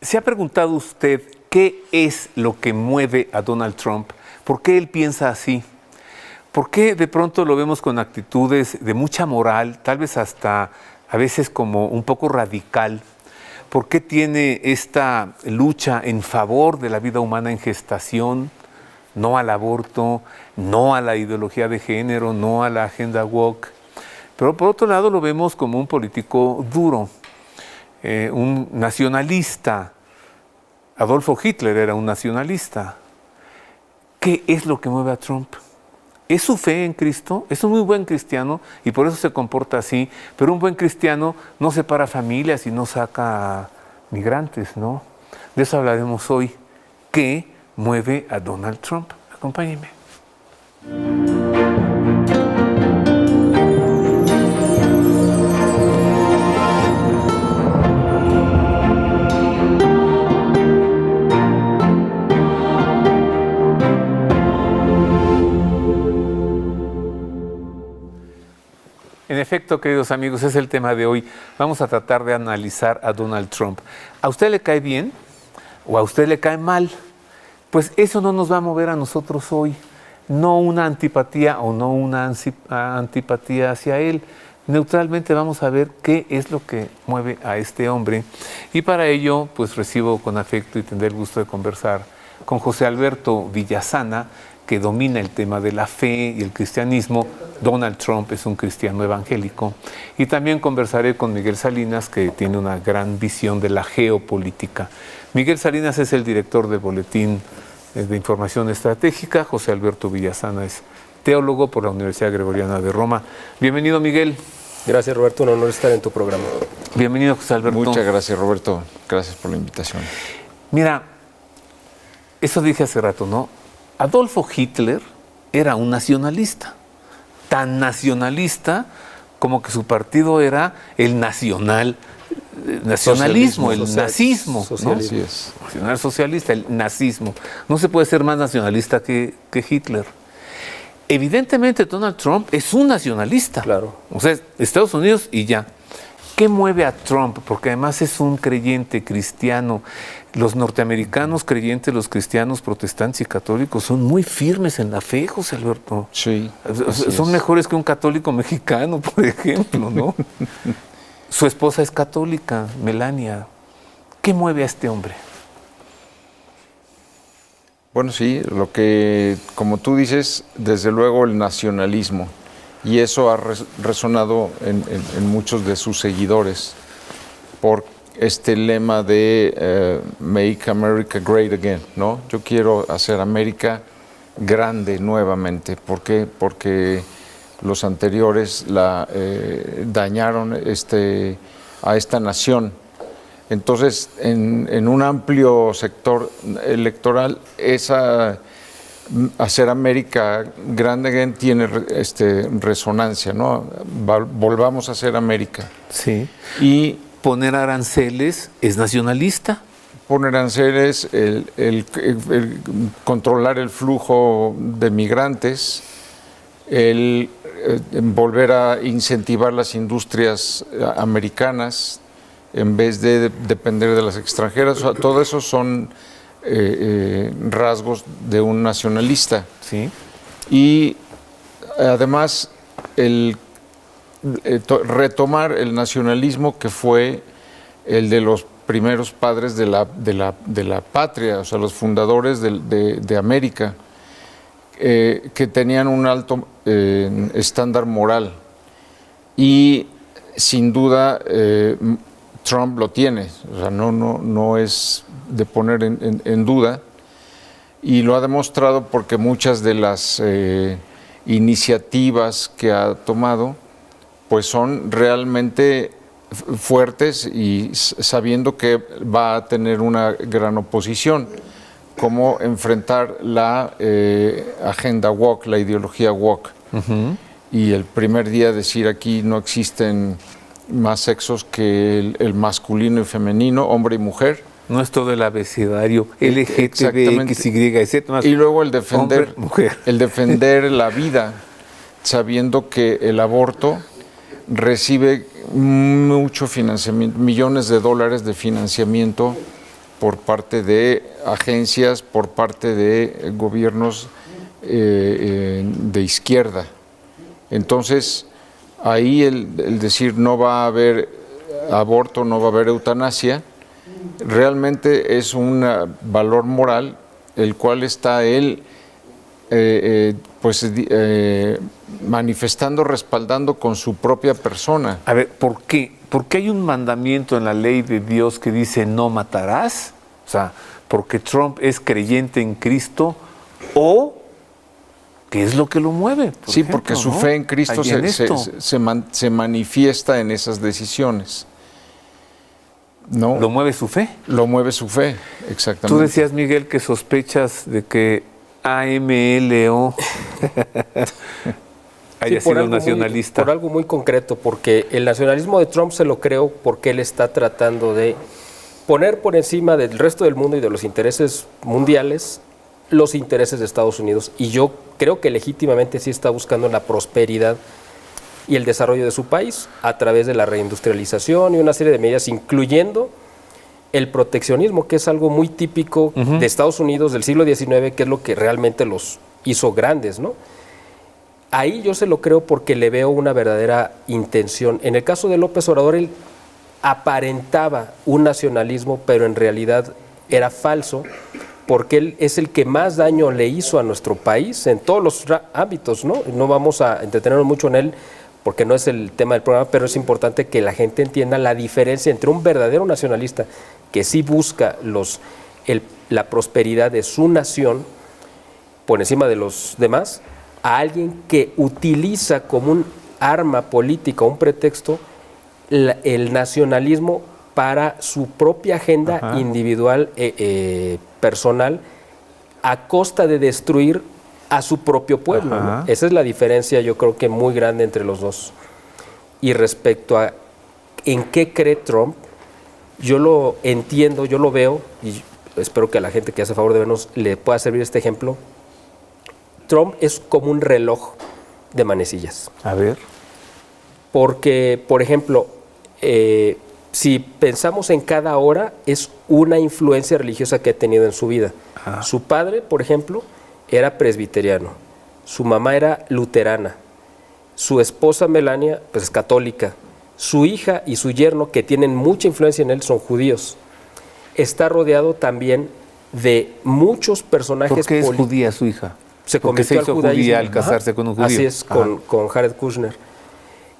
¿Se ha preguntado usted qué es lo que mueve a Donald Trump? ¿Por qué él piensa así? ¿Por qué de pronto lo vemos con actitudes de mucha moral, tal vez hasta a veces como un poco radical? ¿Por qué tiene esta lucha en favor de la vida humana en gestación, no al aborto, no a la ideología de género, no a la agenda woke? Pero por otro lado lo vemos como un político duro, un nacionalista. Adolfo Hitler era un nacionalista. ¿Qué es lo que mueve a Trump? ¿Es su fe en Cristo? Es un muy buen cristiano y por eso se comporta así, pero un buen cristiano no separa familias y no saca a migrantes, ¿no? De eso hablaremos hoy. ¿Qué mueve a Donald Trump? Acompáñenme. En efecto, queridos amigos, es el tema de hoy. Vamos a tratar de analizar a Donald Trump. ¿A usted le cae bien o a usted le cae mal? Pues eso no nos va a mover a nosotros hoy. No una antipatía o no una antipatía hacia él. Neutralmente vamos a ver qué es lo que mueve a este hombre. Y para ello, pues recibo con afecto y tendré el gusto de conversar con José Alberto Villasana, que domina el tema de la fe y el cristianismo. Donald Trump es un cristiano evangélico. Y también conversaré con Miguel Salinas, que tiene una gran visión de la geopolítica. Miguel Salinas es el director del Boletín de Información Estratégica. José Alberto Villasana es teólogo por la Universidad Gregoriana de Roma. Bienvenido, Miguel. Gracias, Roberto. Un honor estar en tu programa. Bienvenido, José Alberto. Muchas gracias, Roberto. Gracias por la invitación. Mira, eso dije hace rato, ¿no? Adolfo Hitler era un nacionalista, tan nacionalista como que su partido era el nacionalismo, el nazismo, socialismo. ¿no? Nacional socialista, el nazismo. No se puede ser más nacionalista que Hitler. Evidentemente Donald Trump es un nacionalista. Claro. O sea, Estados Unidos y ya. ¿Qué mueve a Trump? Porque además es un creyente cristiano. Los norteamericanos creyentes, los cristianos, protestantes y católicos son muy firmes en la fe, José Alberto. Sí. Son mejores que un católico mexicano, por ejemplo, ¿no? Su esposa es católica, Melania. ¿Qué mueve a este hombre? Bueno, sí, lo que, como tú dices, desde luego el nacionalismo. Y eso ha resonado en muchos de sus seguidores por este lema de Make America Great Again, ¿no? Yo quiero hacer América grande nuevamente. ¿Por qué? Porque los anteriores dañaron a esta nación. Entonces, en un amplio sector electoral, hacer América grande again tiene resonancia, ¿no? Volvamos a hacer América. Sí. Y poner aranceles es nacionalista. Poner aranceles, el controlar el flujo de migrantes, el volver a incentivar las industrias americanas en vez de depender de las extranjeras. O sea, todo eso son rasgos de un nacionalista. Sí. Y además retomar el nacionalismo que fue el de los primeros padres de la patria, o sea, los fundadores de América, que tenían un alto estándar moral. Y sin duda Trump lo tiene, o sea, no es de poner en duda, y lo ha demostrado porque muchas de las iniciativas que ha tomado pues son realmente fuertes y sabiendo que va a tener una gran oposición, como enfrentar la agenda woke, la ideología woke. Y el primer día decir aquí no existen más sexos que el masculino y femenino, hombre y mujer. No es todo el abecedario LGTB, XY, y luego el defender, hombre, mujer. El defender la vida, sabiendo que el aborto recibe mucho financiamiento, millones de dólares de financiamiento por parte de agencias, por parte de gobiernos de izquierda. Entonces, ahí el decir no va a haber aborto, no va a haber eutanasia, realmente es un valor moral el cual está él manifestando, respaldando con su propia persona. A ver, ¿por qué? ¿Por qué hay un mandamiento en la ley de Dios que dice no matarás? O sea, ¿porque Trump es creyente en Cristo o qué es lo que lo mueve? Sí, porque su fe en Cristo Ahí en esto. se manifiesta en esas decisiones. ¿No? ¿Lo mueve su fe? Lo mueve su fe, exactamente. Tú decías, Miguel, que sospechas de que AMLO haya sido nacionalista. Por algo muy concreto, porque el nacionalismo de Trump se lo creo porque él está tratando de poner por encima del resto del mundo y de los intereses mundiales los intereses de Estados Unidos. Y yo creo que legítimamente sí está buscando la prosperidad y el desarrollo de su país a través de la reindustrialización y una serie de medidas, incluyendo el proteccionismo, que es algo muy típico de Estados Unidos del siglo XIX, que es lo que realmente los hizo grandes, ¿no? Ahí yo se lo creo porque le veo una verdadera intención. En el caso de López Obrador, él aparentaba un nacionalismo, pero en realidad era falso, porque él es el que más daño le hizo a nuestro país en todos los ámbitos, ¿no? No vamos a entretenernos mucho en él, porque no es el tema del programa, pero es importante que la gente entienda la diferencia entre un verdadero nacionalista que sí busca la prosperidad de su nación por encima de los demás, a alguien que utiliza como un arma política, un pretexto, el nacionalismo para su propia agenda individual, personal, a costa de destruir a su propio pueblo, ¿no? Esa es la diferencia, yo creo que muy grande entre los dos. Y respecto a en qué cree Trump, yo lo entiendo, yo lo veo, y espero que a la gente que hace favor de vernos le pueda servir este ejemplo. Trump es como un reloj de manecillas. A ver. Porque, por ejemplo, si pensamos en cada hora, es una influencia religiosa que ha tenido en su vida. Su padre, por ejemplo, era presbiteriano, su mamá era luterana, su esposa Melania, pues es católica, su hija y su yerno, que tienen mucha influencia en él, son judíos. Está rodeado también de muchos personajes. ¿Por qué es judía su hija? Se Porque se hizo convirtió al judaísmo judía al casarse con un judío. Así es, con Jared Kushner.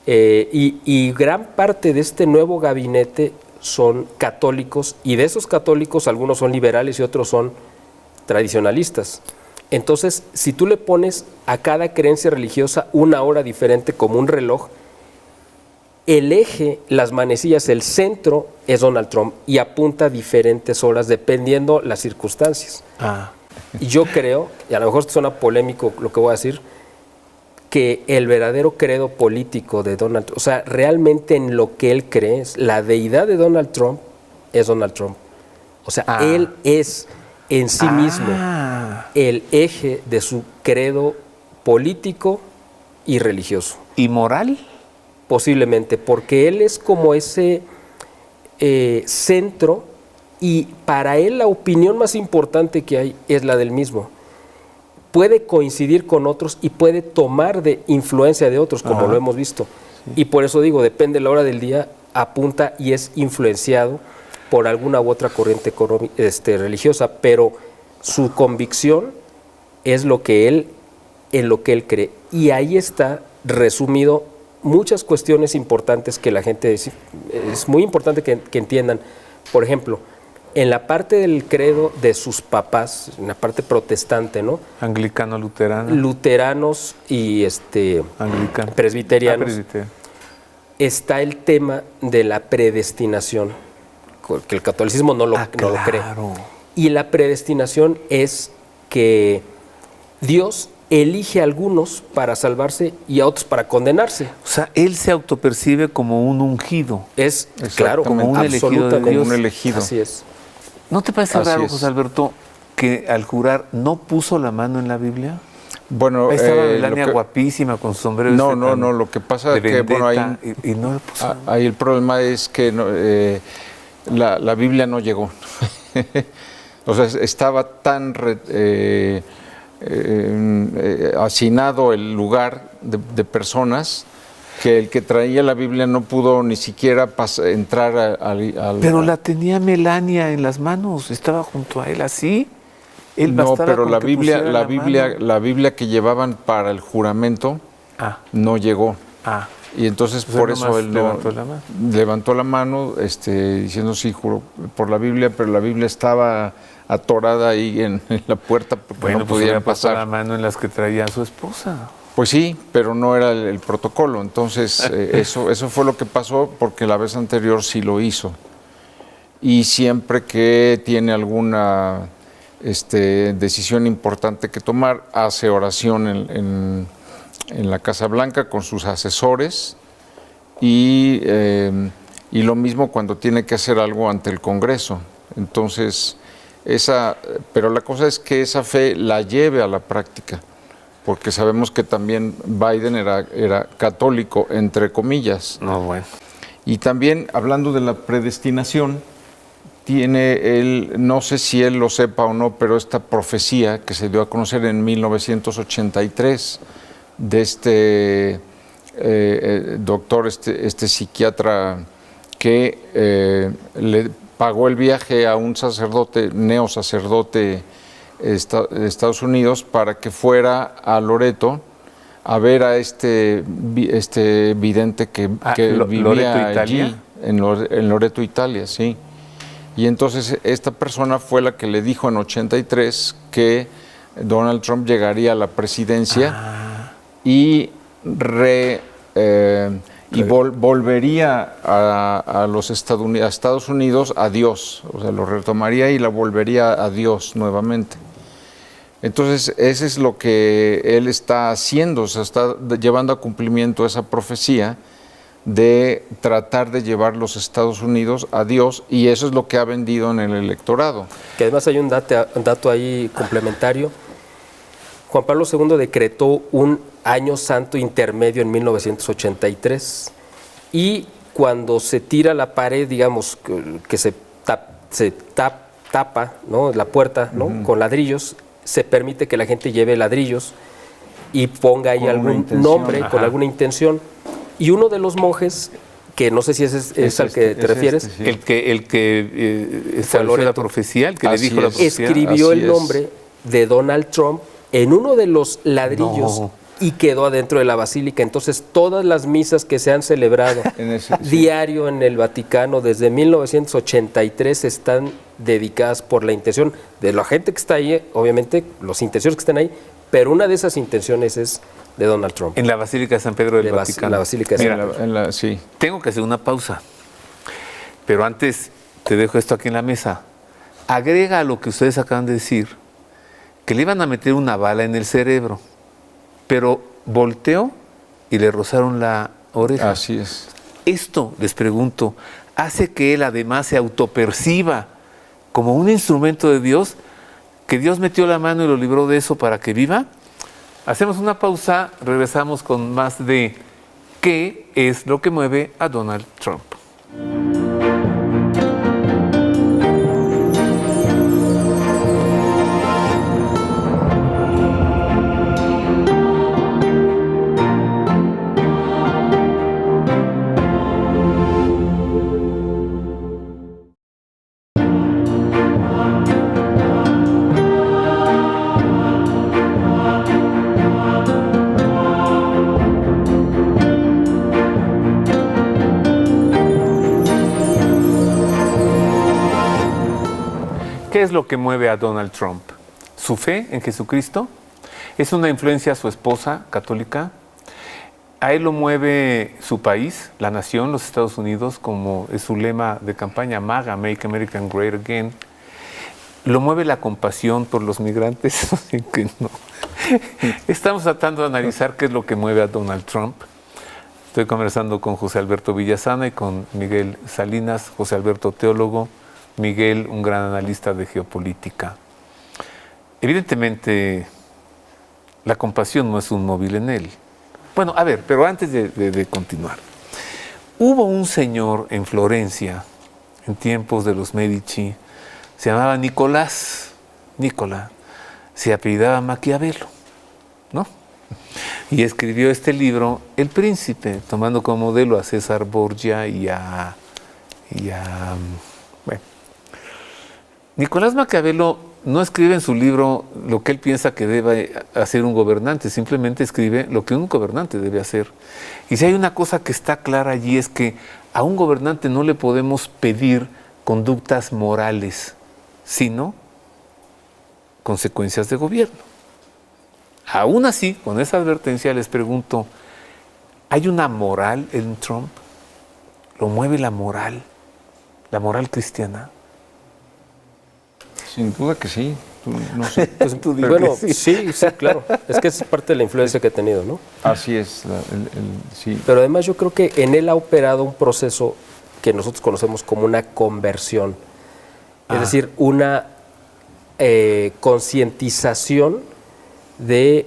Y gran parte de este nuevo gabinete son católicos, y de esos católicos algunos son liberales y otros son tradicionalistas. Entonces, si tú le pones a cada creencia religiosa una hora diferente como un reloj, el eje, las manecillas, el centro es Donald Trump y apunta a diferentes horas dependiendo las circunstancias. Y yo creo, y a lo mejor suena polémico lo que voy a decir, que el verdadero credo político de Donald Trump, o sea, realmente en lo que él cree, la deidad de Donald Trump es Donald Trump. O sea, él es en sí mismo el eje de su credo político y religioso. ¿Y moral? Posiblemente, porque él es como ese centro, y para él la opinión más importante que hay es la del mismo. Puede coincidir con otros y puede tomar de influencia de otros, como lo hemos visto. Sí. Y por eso digo, depende de la hora del día, apunta y es influenciado por alguna u otra corriente religiosa, pero su convicción es en lo que él cree. Y ahí está resumido muchas cuestiones importantes que la gente es muy importante que entiendan. Por ejemplo, en la parte del credo de sus papás, en la parte protestante, ¿no? Anglicano-luterano. Luteranos y presbiterianos. Está el tema de la predestinación, que el catolicismo no lo cree. Y la predestinación es que Dios elige a algunos para salvarse y a otros para condenarse. O sea, él se autopercibe como un ungido. Es, claro, como un elegido de Dios. Como un elegido. Así es. ¿No te parece raro, José Alberto, que al jurar no puso la mano en la Biblia? Bueno, ahí estaba Melania guapísima con sombrero. No, lo que pasa es que bueno, y no le puso ahí el problema es que la Biblia no llegó. O sea, estaba tan hacinado el lugar de personas que el que traía la Biblia no pudo ni siquiera entrar al... Pero la tenía Melania en las manos, estaba junto a él así. Él No, bastaba pero con la que Biblia, pusiera mano. la Biblia que llevaban para el juramento Ah, no llegó. ah. Y entonces Pues por él eso nomás él no, levantó la mano. levantó la mano, diciendo sí, juro por la Biblia, pero la Biblia estaba atorada ahí en la puerta porque Bueno, no pues podían hubiera puesto la pasar. mano en las que traía a su esposa. Pues sí, pero no era el protocolo. Entonces eso fue lo que pasó porque la vez anterior sí lo hizo. Y siempre que tiene alguna decisión importante que tomar, hace oración en la Casa Blanca con sus asesores y lo mismo cuando tiene que hacer algo ante el Congreso. Entonces, pero la cosa es que esa fe la lleve a la práctica, porque sabemos que también Biden era católico, entre comillas. No, bueno. Y también, hablando de la predestinación, tiene él, no sé si él lo sepa o no, pero esta profecía que se dio a conocer en 1983 de este doctor, este psiquiatra que le pagó el viaje a un sacerdote, neosacerdote de Estados Unidos, para que fuera a Loreto a ver a este vidente que vivía ¿Loreto, Italia? allí, en Loreto, Italia, sí. Y entonces esta persona fue la que le dijo en 83 que Donald Trump llegaría a la presidencia y volvería a Estados Unidos a Dios, o sea, lo retomaría y la volvería a Dios nuevamente. Entonces, ese es lo que él está haciendo, o sea, está llevando a cumplimiento esa profecía de tratar de llevar los Estados Unidos a Dios, y eso es lo que ha vendido en el electorado. Que además hay un dato ahí complementario. Juan Pablo II decretó un año santo intermedio en 1983 y cuando se tira la pared, digamos, que se tapa, ¿no?, la puerta, ¿no?, con ladrillos, se permite que la gente lleve ladrillos y ponga ahí algún nombre, con alguna intención. Y uno de los monjes, que no sé si es al que te refieres, sí. El que estableció la profecía, el que le dijo la profecía. escribió el nombre de Donald Trump en uno de los ladrillos y quedó adentro de la basílica. Entonces, todas las misas que se han celebrado diario en el Vaticano desde 1983 están dedicadas por la intención de la gente que está ahí, obviamente, los intenciones que están ahí, pero una de esas intenciones es de Donald Trump. En la Basílica de San Pedro del Vaticano. La Basílica de San Pedro. Sí. Tengo que hacer una pausa, pero antes te dejo esto aquí en la mesa. Agrega a lo que ustedes acaban de decir, que le iban a meter una bala en el cerebro, pero volteó y le rozaron la oreja. Así es. Esto, les pregunto, hace que él además se autoperciba como un instrumento de Dios, que Dios metió la mano y lo libró de eso para que viva. Hacemos una pausa, regresamos con más de qué es lo que mueve a Donald Trump. ¿Qué es lo que mueve a Donald Trump? ¿Su fe en Jesucristo? ¿Es una influencia a su esposa católica? A él lo mueve su país, la nación, los Estados Unidos, como es su lema de campaña, MAGA, Make America Great Again. Lo mueve la compasión por los migrantes. Así que no. Estamos tratando de analizar qué es lo que mueve a Donald Trump. Estoy conversando con José Alberto Villasana y con Miguel Salinas. José Alberto, teólogo; Miguel, un gran analista de geopolítica. Evidentemente, la compasión no es un móvil en él. Bueno, a ver, pero antes de continuar. Hubo un señor en Florencia, en tiempos de los Medici, se llamaba Nicolás, se apellidaba Maquiavelo, ¿no? Y escribió este libro, El Príncipe, tomando como modelo a César Borgia bueno. Nicolás Maquiavelo no escribe en su libro lo que él piensa que debe hacer un gobernante, simplemente escribe lo que un gobernante debe hacer. Y si hay una cosa que está clara allí es que a un gobernante no le podemos pedir conductas morales, sino consecuencias de gobierno. Aún así, con esa advertencia les pregunto, ¿hay una moral en Trump? ¿Lo mueve la moral cristiana? Sin duda que sí. No sé. Pues, bueno, sí, claro. Es que es parte de la influencia que ha tenido, ¿no? Así es, sí. Pero además yo creo que en él ha operado un proceso que nosotros conocemos como una conversión. Es decir, una concientización de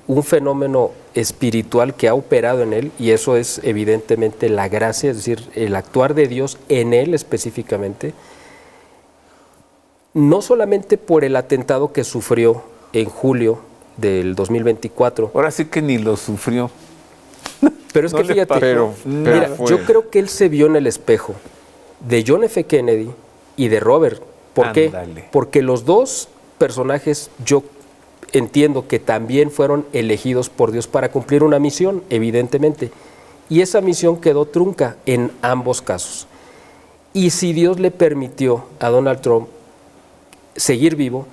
un fenómeno espiritual que ha operado en él, y eso es evidentemente la gracia, es decir, el actuar de Dios en él específicamente, no solamente por el atentado que sufrió en julio del 2024. Ahora sí que ni lo sufrió. Pero es No que le fíjate, pero mira, fue. yo creo que él se vio en el espejo de John F. Kennedy y de Robert. ¿Por qué? Ándale. Porque los dos personajes yo entiendo que también fueron elegidos por Dios para cumplir una misión, evidentemente. Y esa misión quedó trunca en ambos casos. Y si Dios le permitió a Donald Trump seguir vivo,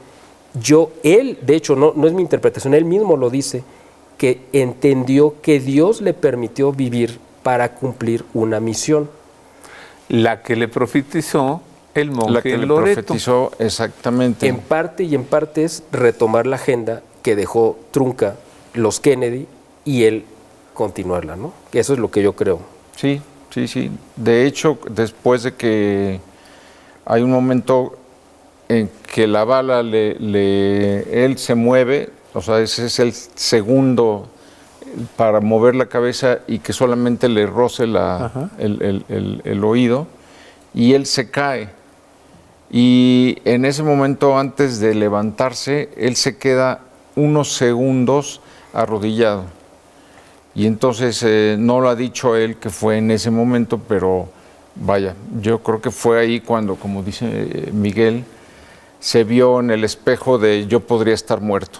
él, de hecho, no es mi interpretación, él mismo lo dice, que entendió que Dios le permitió vivir para cumplir una misión. La que le profetizó el monje La que le Loreto. profetizó exactamente. En parte es retomar la agenda que dejó trunca los Kennedy y él continuarla, ¿no? Eso es lo que yo creo. Sí. De hecho, después de que hay un momento en que la bala él se mueve, o sea, ese es el segundo para mover la cabeza y que solamente le roce el oído, y él se cae. Y en ese momento, antes de levantarse, él se queda unos segundos arrodillado. Y entonces no lo ha dicho él que fue en ese momento, pero vaya, yo creo que fue ahí cuando, como dice Miguel, se vio en el espejo de yo podría estar muerto,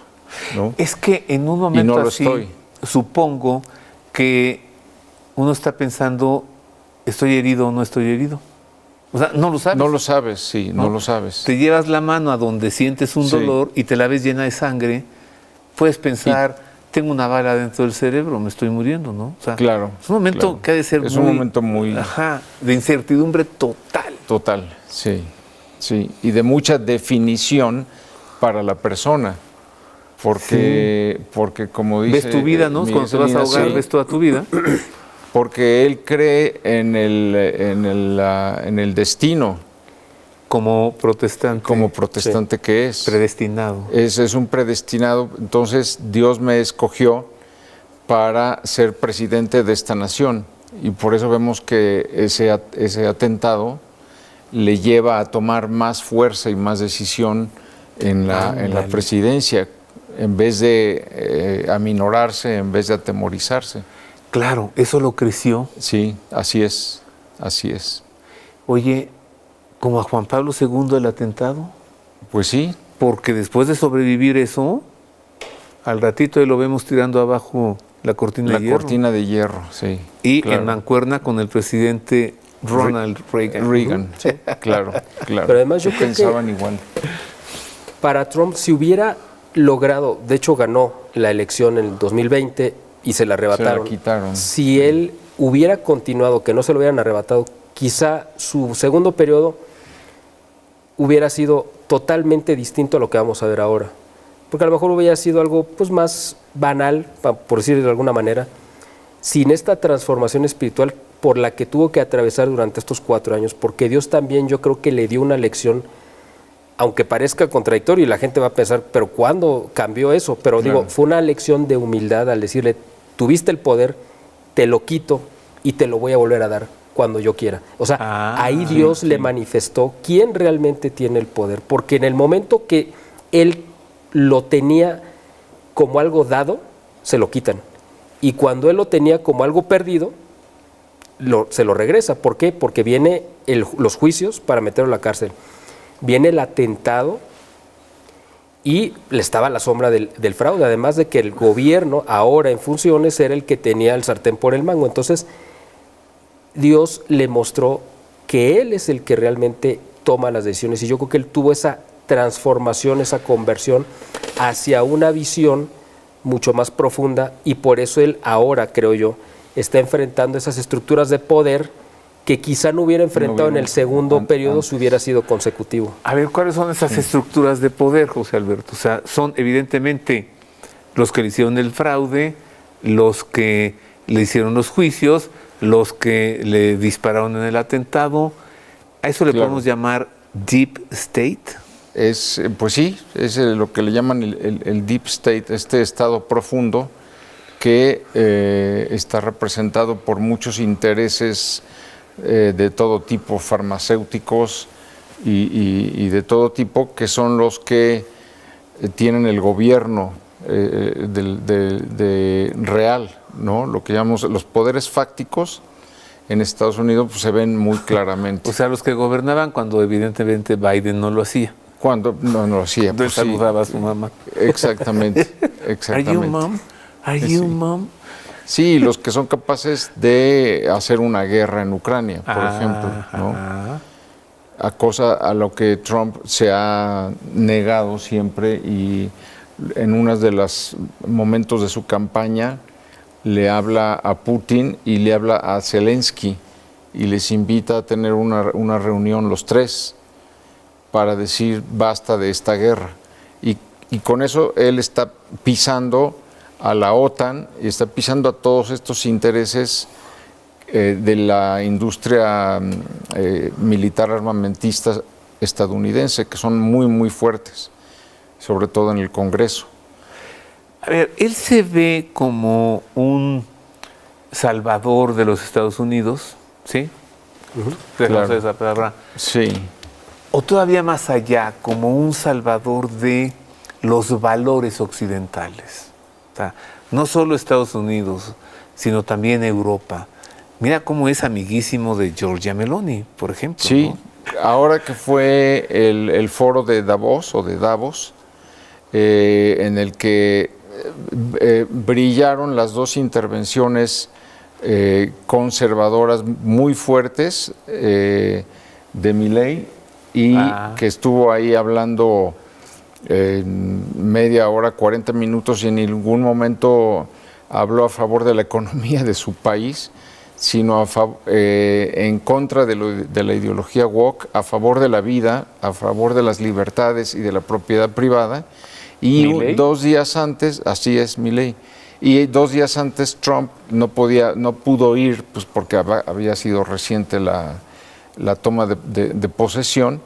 ¿no? Es que en un momento Y no lo así, estoy. supongo que uno está pensando, ¿estoy herido o no estoy herido? O sea, no lo sabes. No lo sabes, sí, no lo sabes. Te llevas la mano a donde sientes un Sí. dolor y te la ves llena de sangre, puedes pensar, tengo una bala dentro del cerebro, me estoy muriendo, ¿no? O sea, Claro. es un momento claro. que ha de ser Es un momento muy... de incertidumbre total. Total, sí. Y de mucha definición para la persona. Porque como dice... Ves tu vida, ¿no? Miguel Cuando te vas a Salinas, ahogar, sí, ves toda tu vida. porque él cree en el destino, Como protestante. como protestante que es. Predestinado. Es un predestinado. Entonces Dios me escogió para ser presidente de esta nación. Y por eso vemos que ese atentado le lleva a tomar más fuerza y más decisión en la presidencia, en vez de aminorarse, en vez de atemorizarse. Claro, eso lo creció. Sí, así es, así es. Oye, como a Juan Pablo II el atentado, Pues sí, porque después de sobrevivir eso, al ratito lo vemos tirando abajo la cortina la de hierro. cortina de hierro, sí. Y claro. en mancuerna con el presidente Ronald Reagan. Reagan, sí, claro. Pero además yo creo que- pensaban igual. Para Trump, si hubiera logrado, de hecho ganó la elección en el 2020 y se la arrebataron. quitaron. Si él hubiera continuado, que no se lo hubieran arrebatado, quizá su segundo periodo hubiera sido totalmente distinto a lo que vamos a ver ahora. Porque a lo mejor hubiera sido algo pues más banal, por decirlo de alguna manera, sin esta transformación espiritual por la que tuvo que atravesar durante estos 4 años, porque Dios también yo creo que le dio una lección, aunque parezca contradictorio y la gente va a pensar, pero ¿cuándo cambió eso? Pero digo, fue una lección de humildad al decirle, tuviste el poder, te lo quito y te lo voy a volver a dar cuando yo quiera. O sea, ahí sí, Dios le manifestó quién realmente tiene el poder, porque en el momento que él lo tenía como algo dado, se lo quitan. Y cuando él lo tenía como algo perdido, se lo regresa. ¿Por qué? Porque viene los juicios para meterlo a la cárcel. Viene el atentado y le estaba la sombra del fraude, además de que el gobierno ahora en funciones era el que tenía el sartén por el mango. Entonces, Dios le mostró que Él es el que realmente toma las decisiones, y yo creo que Él tuvo esa transformación, esa conversión hacia una visión mucho más profunda, y por eso Él ahora, creo yo, está enfrentando esas estructuras de poder que quizá no hubiera enfrentado en el segundo periodo si hubiera sido consecutivo. A ver, ¿cuáles son esas estructuras de poder, José Alberto? O sea, son evidentemente los que le hicieron el fraude, los que le hicieron los juicios, los que le dispararon en el atentado. ¿A eso le podemos llamar Deep State? Pues sí, es lo que le llaman el Deep State, este estado profundo que está representado por muchos intereses de todo tipo, farmacéuticos y de todo tipo, que son los que tienen el gobierno real, ¿no? Lo que llamamos los poderes fácticos en Estados Unidos, pues, se ven muy claramente. O sea, los que gobernaban cuando evidentemente Biden no lo hacía. Cuando no lo hacía. Entonces Pues, saludaba a su mamá. Exactamente, ¿Are exactamente. you mom? ¿Are you mom? Sí, los que son capaces de hacer una guerra en Ucrania, por ejemplo, ¿no? Cosa a lo que Trump se ha negado siempre, y en uno de los momentos de su campaña le habla a Putin y le habla a Zelensky y les invita a tener una reunión los tres para decir basta de esta guerra. Y con eso él está pisando a la OTAN y está pisando a todos estos intereses de la industria militar armamentista estadounidense, que son muy, muy fuertes, sobre todo en el Congreso. A ver, él se ve como un salvador de los Estados Unidos, ¿sí? Claro. Esa palabra. Sí. O todavía más allá, como un salvador de los valores occidentales. O sea, no solo Estados Unidos, sino también Europa. Mira cómo es amiguísimo de Giorgia Meloni, por ejemplo. Sí, ¿no? ahora que fue el foro de Davos, en el que brillaron las dos intervenciones conservadoras muy fuertes de Milei, y que estuvo ahí hablando media hora, 40 minutos, y en ningún momento habló a favor de la economía de su país, sino en contra de la ideología woke, a favor de la vida, a favor de las libertades y de la propiedad privada. Y ¿Milei? 2 días antes, así es, Milei, y 2 días antes Trump no pudo ir, pues porque había sido reciente la toma de posesión,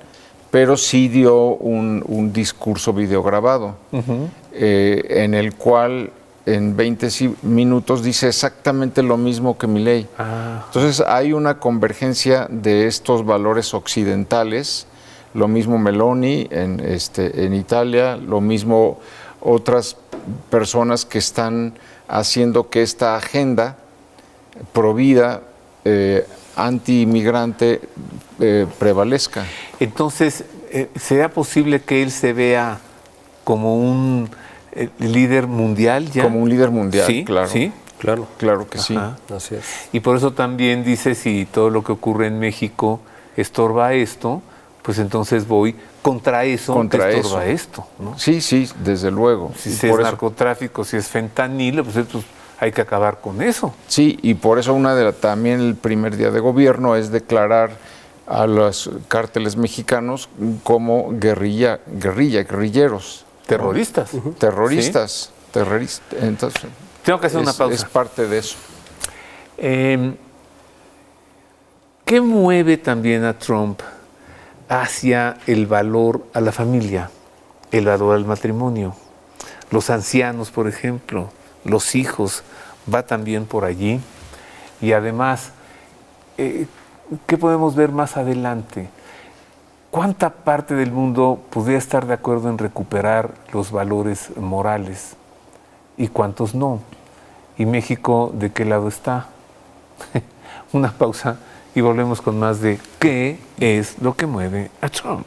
pero sí dio un discurso videograbado, en el cual en 20 minutos dice exactamente lo mismo que Milei. Entonces hay una convergencia de estos valores occidentales, lo mismo Meloni en Italia, lo mismo otras personas que están haciendo que esta agenda provida, anti-inmigrante, prevalezca. Entonces, ¿será posible que él se vea como un líder mundial ya? Como un líder mundial, ¿Sí? claro. ¿Sí? Claro que sí. Así es. Y por eso también dice, si todo lo que ocurre en México estorba esto, pues entonces voy contra eso que estorba esto, ¿no? Sí, desde luego. Si Y es por eso- narcotráfico, si es fentanilo, pues esto hay que acabar con eso. Sí, y por eso también el primer día de gobierno es declarar a los cárteles mexicanos como guerrilleros. Terroristas. Terroristas. Entonces, Tengo que hacer una pausa. es parte de eso. ¿Qué mueve también a Trump hacia el valor a la familia, el valor al matrimonio? Los ancianos, por ejemplo, los hijos, va también por allí. Y además, ¿qué podemos ver más adelante? ¿Cuánta parte del mundo podría estar de acuerdo en recuperar los valores morales y cuántos no? ¿Y México de qué lado está? Una pausa y volvemos con más de ¿qué es lo que mueve a Trump?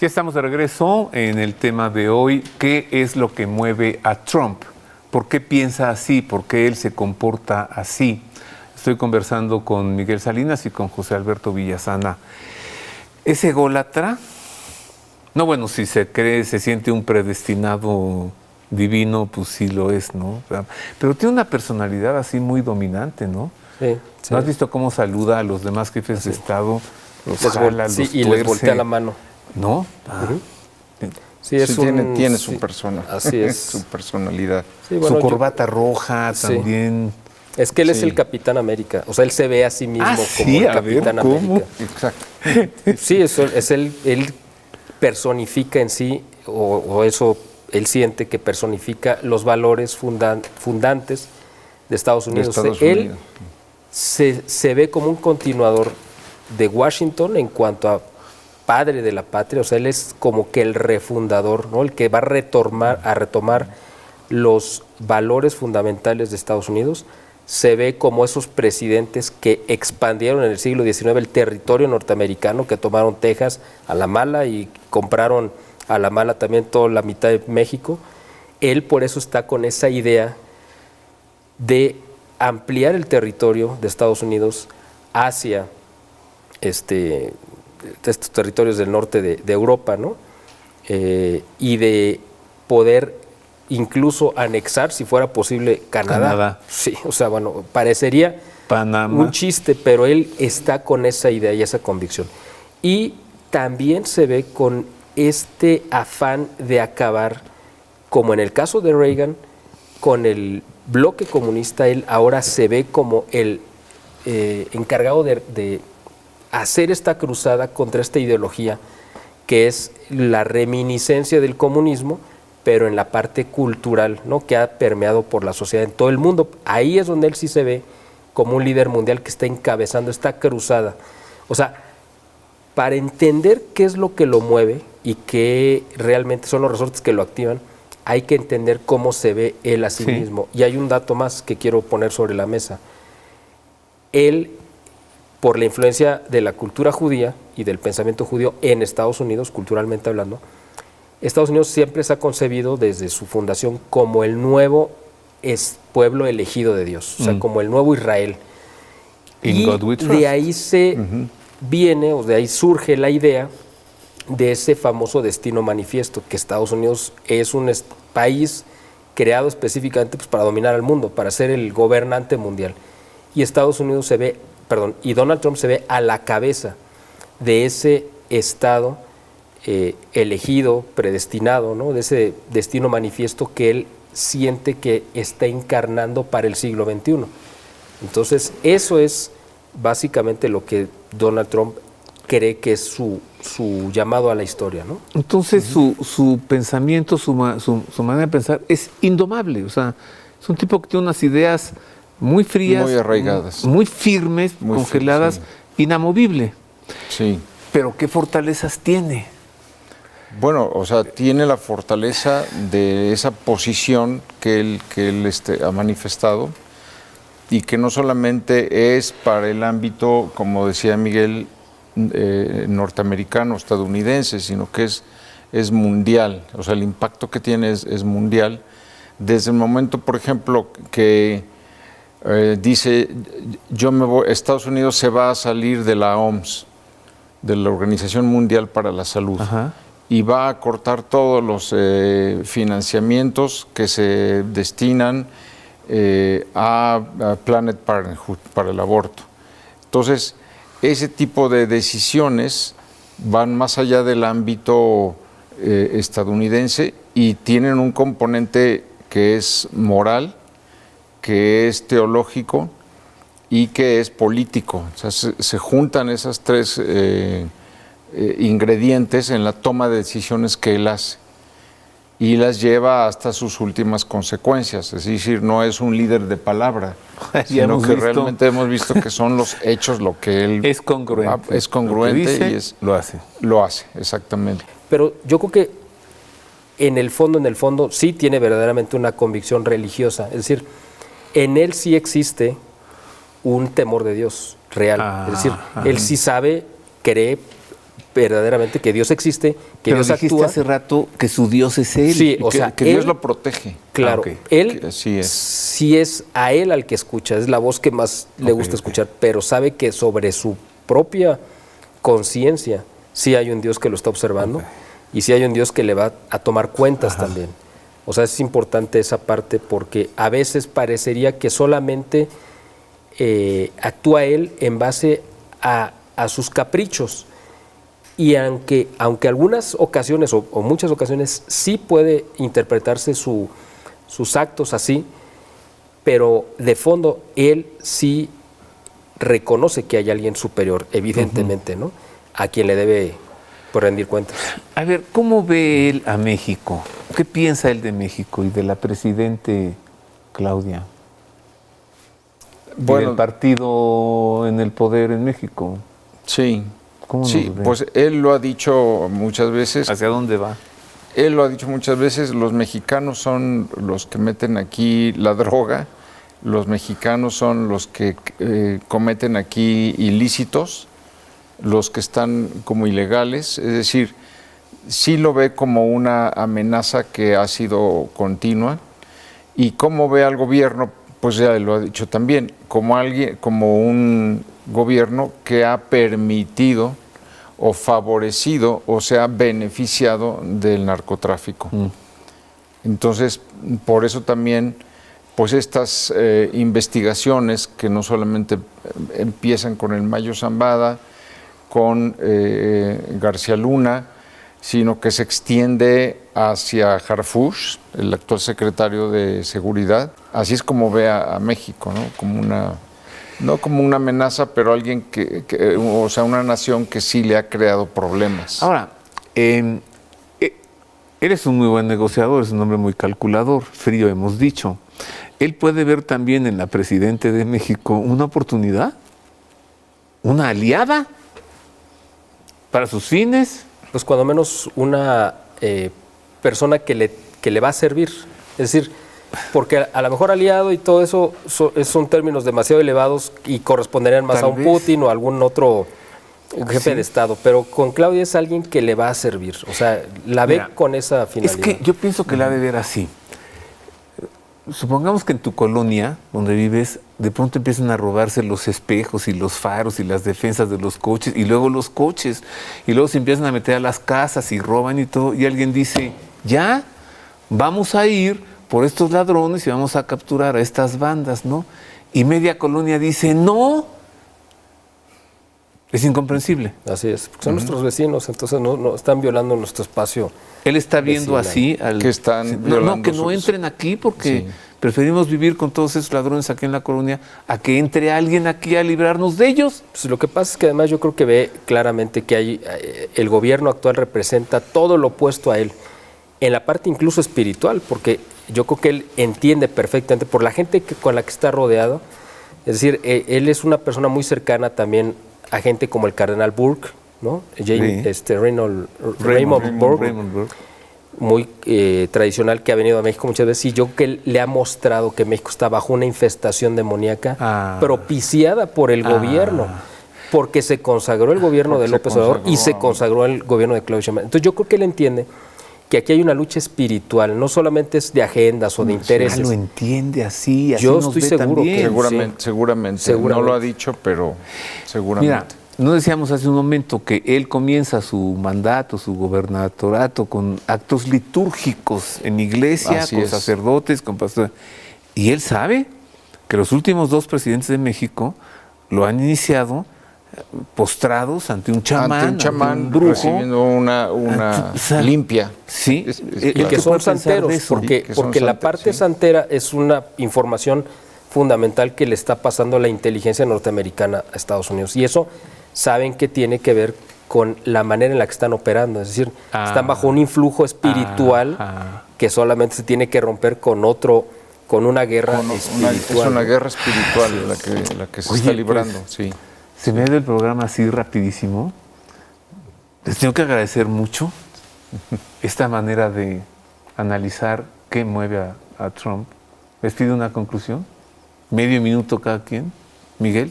Ya estamos de regreso en el tema de hoy. ¿Qué es lo que mueve a Trump? ¿Por qué piensa así? ¿Por qué él se comporta así? Estoy conversando con Miguel Salinas y con José Alberto Villasana. ¿Es ególatra? No, bueno, si se cree, se siente un predestinado divino, pues sí lo es, ¿no? Pero tiene una personalidad así muy dominante, ¿no? Sí, sí. ¿No has visto cómo saluda a los demás jefes de Estado? Los jala, los y les voltea la mano. ¿No? Sí, es sí, tiene su persona. Así es. Su personalidad. Sí, bueno, su corbata roja Sí. también. Es que él es Sí. el Capitán América. O sea, él se ve a sí mismo como sí, el a ver, Capitán ¿cómo? América. Exacto. Sí, eso es él personifica en sí, o eso él siente que personifica los valores fundantes de Estados Unidos. Él se ve como un continuador de Washington en cuanto a padre de la patria, o sea, él es como que el refundador, ¿no? El que va a retomar los valores fundamentales de Estados Unidos. Se ve como esos presidentes que expandieron en el siglo XIX el territorio norteamericano, que tomaron Texas a la mala y compraron a la mala también toda la mitad de México. Él por eso está con esa idea de ampliar el territorio de Estados Unidos hacia estos territorios del norte de Europa, ¿no? Y de poder incluso anexar, si fuera posible, Canadá. Sí, o sea, bueno, parecería Panamá. un chiste, pero él está con esa idea y esa convicción. Y también se ve con este afán de acabar, como en el caso de Reagan, con el bloque comunista. Él ahora se ve como el encargado de hacer esta cruzada contra esta ideología que es la reminiscencia del comunismo, pero en la parte cultural, ¿no? Que ha permeado por la sociedad en todo el mundo. Ahí es donde él sí se ve como un líder mundial que está encabezando esta cruzada. O sea, para entender qué es lo que lo mueve y qué realmente son los resortes que lo activan, hay que entender cómo se ve él a sí mismo. Y hay un dato más que quiero poner sobre la mesa. Él, por la influencia de la cultura judía y del pensamiento judío en Estados Unidos, culturalmente hablando, Estados Unidos siempre se ha concebido desde su fundación como el nuevo pueblo elegido de Dios, o sea, como el nuevo Israel. Y de ahí se viene, o de ahí surge la idea de ese famoso destino manifiesto, que Estados Unidos es un país creado específicamente pues, para dominar al mundo, para ser el gobernante mundial. Y Estados Unidos y Donald Trump se ve a la cabeza de ese Estado elegido, predestinado, ¿no? De ese destino manifiesto que él siente que está encarnando para el siglo XXI. Entonces, eso es básicamente lo que Donald Trump cree que es su llamado a la historia, ¿no? Entonces, su pensamiento, su manera de pensar es indomable. O sea, es un tipo que tiene unas ideas muy frías, muy arraigadas, muy firmes, muy congeladas, inamovible. Sí. Pero ¿qué fortalezas tiene? Bueno, o sea, tiene la fortaleza de esa posición que él ha manifestado y que no solamente es para el ámbito, como decía Miguel, norteamericano, estadounidense, sino que es mundial. O sea, el impacto que tiene es mundial. Desde el momento, por ejemplo, que dice, Estados Unidos se va a salir de la OMS, de la Organización Mundial para la Salud. Ajá. y va a cortar todos los financiamientos que se destinan a Planned Parenthood para el aborto. Entonces, ese tipo de decisiones van más allá del ámbito estadounidense y tienen un componente que es moral, que es teológico y que es político. O sea, se juntan esas tres ingredientes en la toma de decisiones que él hace y las lleva hasta sus últimas consecuencias. Es decir, no es un líder de palabra, sino que realmente hemos visto que son los hechos lo que él... Es congruente. Es congruente dice, y lo hace. Lo hace, exactamente. Pero yo creo que en el fondo, sí tiene verdaderamente una convicción religiosa. Es decir, en él sí existe un temor de Dios real. Es decir, él sí sabe, cree verdaderamente que Dios existe, que Pero Dios dijiste actúa. hace rato que su Dios es él. Sí, o sea, que Dios lo protege. Claro, ok. él Así es. sí es a él al que escucha, es la voz que más le gusta escuchar, pero sabe que sobre su propia conciencia sí hay un Dios que lo está observando y sí hay un Dios que le va a tomar cuentas también. O sea, es importante esa parte porque a veces parecería que solamente actúa él en base a sus caprichos. Y aunque algunas ocasiones o muchas ocasiones sí puede interpretarse sus actos así, pero de fondo él sí reconoce que hay alguien superior, evidentemente, ¿no? A quien le debe rendir cuentas. A ver, ¿cómo ve él a México? ¿Qué piensa él de México y de la presidente Claudia? Bueno, y del partido en el poder en México. Sí. ¿Cómo Sí, nos ve? pues él lo ha dicho muchas veces. ¿Hacia dónde va? Él lo ha dicho muchas veces, los mexicanos son los que meten aquí la droga, los mexicanos son los que cometen aquí ilícitos, los que están como ilegales, es decir, sí lo ve como una amenaza que ha sido continua. Y cómo ve al gobierno, pues ya lo ha dicho también, como un gobierno que ha permitido o favorecido o se ha beneficiado del narcotráfico. Entonces, por eso también, pues estas investigaciones que no solamente empiezan con el Mayo Zambada, con García Luna, sino que se extiende hacia Harfuch, el actual secretario de Seguridad. Así es como ve a México, ¿no? Como no como una amenaza, pero alguien o sea, una nación que sí le ha creado problemas. Ahora, eres un muy buen negociador, es un hombre muy calculador, frío hemos dicho. ¿Él puede ver también en la presidenta de México una oportunidad? ¿Una aliada? ¿Para sus fines? Pues cuando menos una persona que le va a servir. Es decir, porque a lo mejor aliado y todo eso son términos demasiado elevados y corresponderían más Tal a un vez. Putin o a algún otro jefe Sí. de Estado. Pero con Claudia es alguien que le va a servir. O sea, la ve Mira, con esa finalidad. Es que yo pienso que la ha de ver así. Supongamos que en tu colonia, donde vives, de pronto empiezan a robarse los espejos y los faros y las defensas de los coches y luego los coches y luego se empiezan a meter a las casas y roban y todo y alguien dice, ya, vamos a ir por estos ladrones y vamos a capturar a estas bandas, ¿no? Y media colonia dice, no. Es incomprensible. Así es, porque son nuestros vecinos, entonces no están violando nuestro espacio. Él está viendo Vecinal. así al... Que están Sí, no, violando que no sus- entren aquí porque Sí. preferimos vivir con todos esos ladrones aquí en la colonia a que entre alguien aquí a librarnos de ellos. Pues lo que pasa es que además yo creo que ve claramente que el gobierno actual representa todo lo opuesto a él, en la parte incluso espiritual, porque yo creo que él entiende perfectamente por la gente con la que está rodeado. Es decir, él es una persona muy cercana también a gente como el cardenal Burke, ¿no? Raymond Burke, Raymond Burke. muy tradicional, que ha venido a México muchas veces, y yo creo que él le ha mostrado que México está bajo una infestación demoníaca propiciada por el gobierno, porque se consagró el gobierno de López Obrador y se consagró el gobierno de Claudia Sheinbaum. Entonces yo creo que él entiende que aquí hay una lucha espiritual, no solamente es de agendas o de intereses. lo entiende así, así Yo nos estoy ve seguro también. que Seguramente. No lo ha dicho, pero seguramente. Mira, no decíamos hace un momento que él comienza su mandato, su gobernatorato con actos litúrgicos en iglesia, Así con es. sacerdotes, con pastores. Y él sabe que los últimos 2 presidentes de México lo han iniciado postrados ante un chamán, Ante un chamán, ante un brujo. recibiendo una O sea, limpia. Sí, Y ¿qué que puede son pensar de santeros, eso? porque, Que son porque la santeros, parte sí. santera es una información fundamental que le está pasando la inteligencia norteamericana a Estados Unidos. Y eso saben que tiene que ver con la manera en la que están operando. Es decir, están bajo un influjo espiritual que solamente se tiene que romper con una guerra espiritual. Es una guerra espiritual la que se Oye, está librando, pues, sí. Se me ha ido el programa así rapidísimo. Les tengo que agradecer mucho esta manera de analizar qué mueve a Trump. ¿Les pido una conclusión? ¿Medio minuto cada quien? Miguel.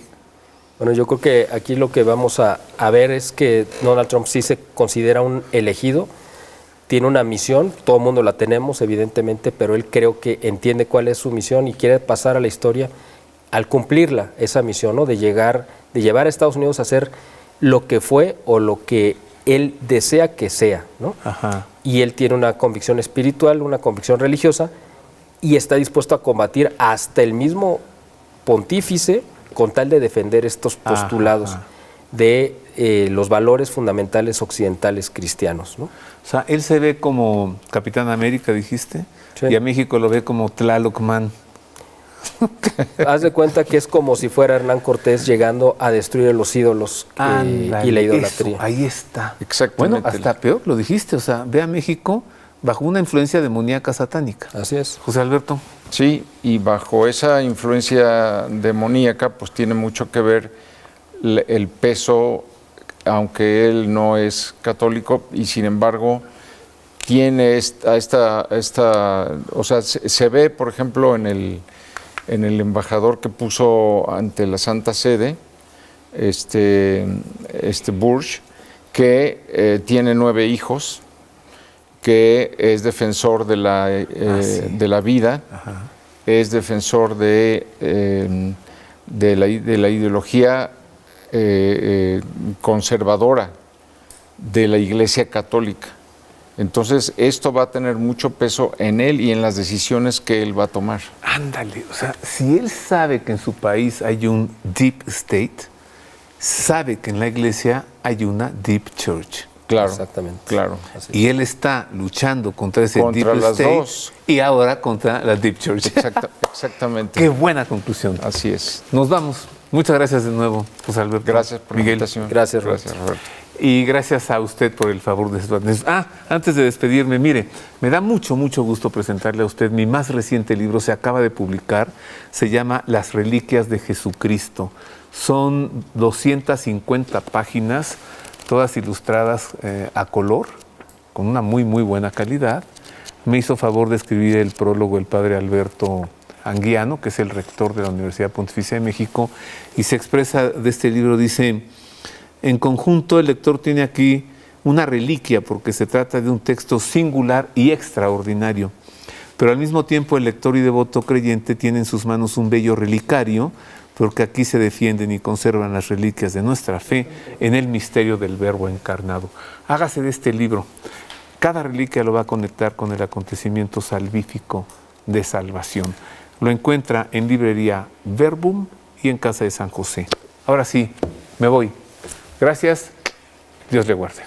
Bueno, yo creo que aquí lo que vamos a ver es que Donald Trump sí se considera un elegido, tiene una misión, todo el mundo la tenemos evidentemente, pero él creo que entiende cuál es su misión y quiere pasar a la historia al cumplirla, esa misión, ¿no? De llevar a Estados Unidos a ser lo que fue o lo que él desea que sea, ¿no? Ajá. Y él tiene una convicción espiritual, una convicción religiosa y está dispuesto a combatir hasta el mismo pontífice con tal de defender estos postulados de los valores fundamentales occidentales cristianos, ¿no? O sea, él se ve como Capitán América, dijiste, Sí. y a México lo ve como Tlaloc Man. Haz de cuenta que es como si fuera Hernán Cortés llegando a destruir los ídolos Ándale, y la idolatría. eso, ahí está. Exactamente. Bueno, hasta peor, lo dijiste, o sea, ve a México bajo una influencia demoníaca satánica. Así es. José Alberto. Sí, y bajo esa influencia demoníaca, pues tiene mucho que ver el peso, aunque él no es católico, y sin embargo tiene esta o sea, se ve, por ejemplo, en el embajador que puso ante la Santa Sede, Burch, que tiene 9 hijos, que es defensor de la vida, es defensor de la ideología conservadora de la Iglesia Católica. Entonces, esto va a tener mucho peso en él y en las decisiones que él va a tomar. Ándale, o sea, si él sabe que en su país hay un deep state, sabe que en la iglesia hay una deep church. Claro, Exactamente. claro. Así es. Y él está luchando contra ese Contra deep las state dos. y ahora contra la deep church. Exactamente. Qué buena conclusión. Así es. Nos vamos. Muchas gracias de nuevo, José Alberto. Gracias por la Miguel. invitación. Gracias, Roberto. Roberto. Y gracias a usted por el favor de su atención. Antes de despedirme, mire, me da mucho gusto presentarle a usted mi más reciente libro, se acaba de publicar, se llama Las Reliquias de Jesucristo. Son 250 páginas, todas ilustradas a color, con una muy buena calidad. Me hizo favor de escribir el prólogo el padre Alberto Anguiano, que es el rector de la Universidad Pontificia de México, y se expresa de este libro, dice: en conjunto, el lector tiene aquí una reliquia porque se trata de un texto singular y extraordinario. Pero al mismo tiempo, el lector y devoto creyente tiene en sus manos un bello relicario porque aquí se defienden y conservan las reliquias de nuestra fe en el misterio del Verbo encarnado. Hágase de este libro. Cada reliquia lo va a conectar con el acontecimiento salvífico de salvación. Lo encuentra en librería Verbum y en Casa de San José. Ahora sí, me voy. Gracias, Dios le guarde.